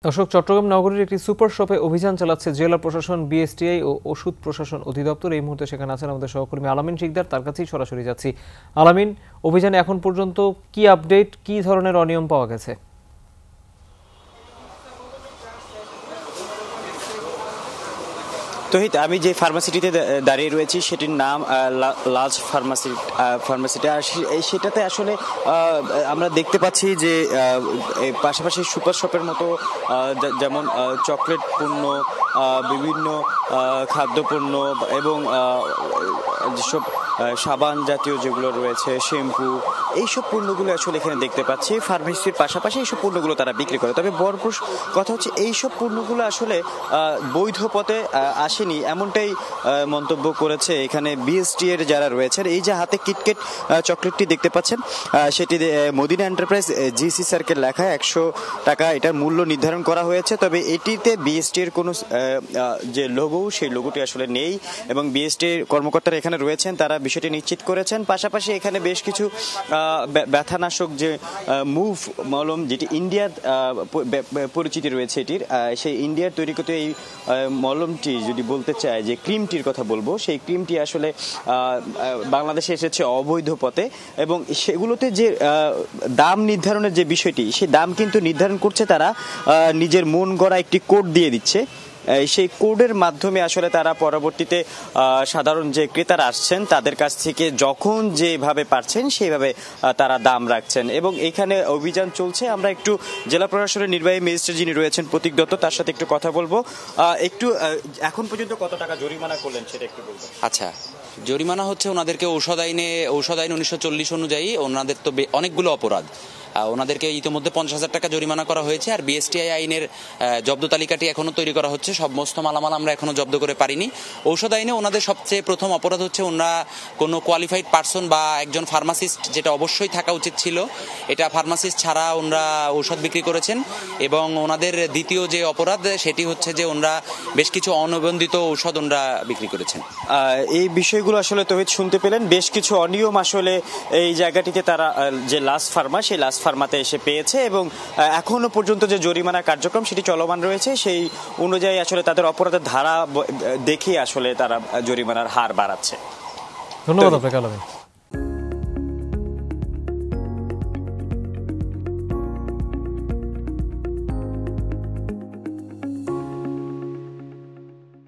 দর্শক, চট্টগ্রাম নগরীর একটি সুপার শপে অভিযান চালাচ্ছে জেলা প্রশাসন, বিএসটিআই ও ওষুধ প্রশাসন অধিদপ্তর। এই মুহূর্তে সেখানে আছেন আমাদের সহকর্মী আলামিন শিকদার, তার কাছেই সরাসরি যাচ্ছি। আলামিন, অভিযানে এখন পর্যন্ত কি আপডেট, কি ধরনের অনিয়ম পাওয়া গেছে? তহিত, আমি যে ফার্মাসিটিতে দাঁড়িয়ে রয়েছি সেটির নাম লাজ ফার্মাসিটি। আর সেটাতে আসলে আমরা দেখতে পাচ্ছি যে পাশাপাশি সুপার শপের মতো যেমন চকলেট পণ্য, বিভিন্ন খাদ্যপণ্য এবং যেসব সাবান জাতীয় যেগুলো রয়েছে, শ্যাম্পু, এইসব পণ্যগুলো আসলে এখানে দেখতে পাচ্ছি। ফার্মেসির পাশাপাশি এইসব পণ্যগুলো তারা বিক্রি করে। তবে বড় কথা হচ্ছে এইসব পণ্যগুলো আসলে বৈধ পথে আসেনি, এমনটাই মন্তব্য করেছে এখানে বিএসটি এর যারা রয়েছেন। এই যে হাতে কিটকেট চকলেটটি দেখতে পাচ্ছেন, সেটি মদিনা এন্টারপ্রাইজ জিসি সার্কেল লেখা 100 টাকা এটার মূল্য নির্ধারণ করা হয়েছে। তবে এটিতে বিএসটি এর কোনো যে লোগো, সেই লোগোটি আসলে নেই এবং বিএসটি এর কর্মকর্তারা এখানে রয়েছেন, তারা বিষয়টি নিশ্চিত করেছেন। পাশাপাশি এখানে বেশ কিছু ব্যথানাশক যে মুভ মলম, যেটি ইন্ডিয়ার পরিচিতি রয়েছে এটির, সেই ইন্ডিয়ার তৈরিকৃত এই মলমটি যদি বলতে চাই যে ক্রিমটির কথা বলবো, সেই ক্রিমটি আসলে বাংলাদেশে এসেছে অবৈধ পথে এবং সেগুলোতে যে দাম নির্ধারণের যে বিষয়টি, সেই দাম কিন্তু নির্ধারণ করছে তারা নিজের মন গড়া একটি কোড দিয়ে দিচ্ছে। সেই কোডের মাধ্যমে আসলে তারা পরবর্তীতে সাধারণ যে ক্রেতারা আসছেন তাদের কাছ থেকে যখন যেভাবে পারছেন সেইভাবে তারা দাম রাখছেন এবং এখানে অভিযান চলছে। আমরা একটু জেলা প্রশাসনের নির্বাহী ম্যাজিস্ট্রেট যিনি রয়েছেন প্রতীক দত্ত, তার সাথে একটু কথা বলবো। একটু এখন পর্যন্ত কত টাকা জরিমানা করলেন সেটা একটু বলবেন? আচ্ছা, জরিমানা হচ্ছে ওনাদেরকে ঔষধ আইন 1940 অনুযায়ী ওনাদের তো অনেকগুলো অপরাধ, ওনাদেরকে ইতিমধ্যে 50,000 টাকা জরিমানা করা হয়েছে। আর বিএসটিআই আইনের জব্দ তালিকাটি এখনো তৈরি করা হচ্ছে, সমস্ত মালামাল আমরা এখনো জব্দ করে পারিনি। ঔষধ আইনে ওনাদের সবচেয়ে প্রথম অপরাধ হচ্ছে ওনারা কোনো কোয়ালিফাইড পার্সন বা একজন ফার্মাসিস্ট, যেটা অবশ্যই থাকা উচিত ছিল, এটা ফার্মাসিস্ট ছাড়া ওনারা ঔষধ বিক্রি করেছেন। এবং ওনাদের দ্বিতীয় যে অপরাধ সেটি হচ্ছে যে ওনারা বেশ কিছু অনিবন্ধিত ঔষধ ওনারা বিক্রি করেছেন। এই বিষয়গুলো আসলে তহিদ শুনতে পেলেন, বেশ কিছু অনিয়ম আসলে এই জায়গাটিতে তারা যে লাস্ট ফার্মা, সেই লাস্ট ফার্মাতে এসে পেয়েছে এবং এখনো পর্যন্ত যে জরিমানা কার্যক্রম সেটি চলমান রয়েছে। সেই অনুযায়ী আসলে তাদের অপরাধের ধারা দেখে আসলে তারা জরিমানার হার বাড়াচ্ছে। ধন্যবাদ আপনাকে আলামিন।